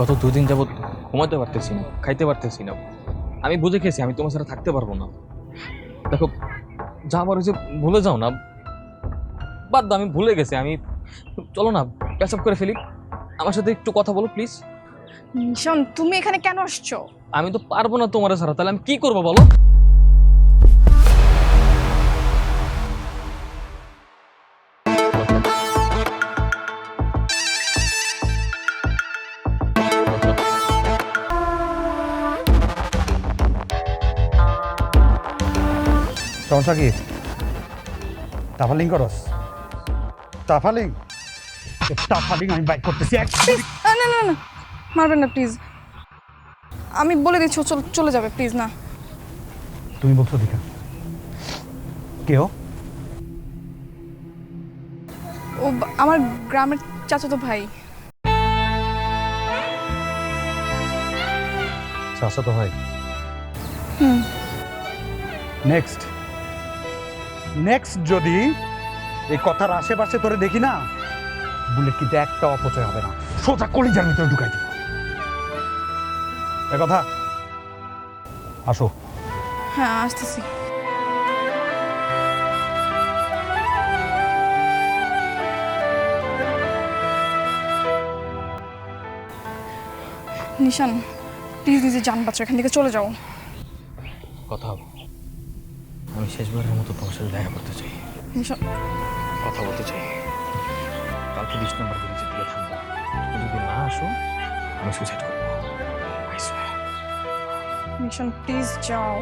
গত 2 দিন যাবত ঘুমাতে পারতেছি না, খাইতে পারতেছি না। আমি বুঝে গেছি আমি তোমার সাথে থাকতে পারবো না। দেখো, যা আবার হয়েছে ভুলে যাও না। বাদ দাও, আমি ভুলে গেছি। চলো না, প্যাচ আপ করে ফেলি। আমার সাথে একটু কথা বলো প্লিজ। নিশান, তুমি এখানে কেন আসছো? আমি তো পারবো না তোমার ছাড়া, তাহলে আমি কি করবো বলো? সমস্যা কি? টাফালিং করস? টাফালিং টাফালিং আমি বাইক করতেছি। না না না না, মারবেন না প্লিজ। আমি বলে দিচ্ছি ও চলে যাবে, প্লিজ না। তুমি বলছো দেখা কেউ? ও আমার গ্রামের চাচাতো ভাই। চাষা তো ভাই। হুম। নেক্সট নেক্সট যদি এই কথার আশেপাশে তোরে দেখি না, বুলেট কিন্তু একটা অপচয় হবে না, সোজা কলিজার ভিতরে ঢুকাই দিব। এ কথা, আসো। হ্যাঁ, আসতেছি। নিশান, প্লিজ নিজে জান বাঁচো, এখান থেকে চলে যাও। কথা হবে। আমি শেষবারের মতো তোমার সাথে দেখা করতে চাই, নিশান, কথা বলতে চাই। কালকে 20 নম্বর ব্রিজের দিকে থাকবো। তুমি যদি না আসো, আমি সুইসাইড করবো। I swear. নিশান প্লিজ যাও।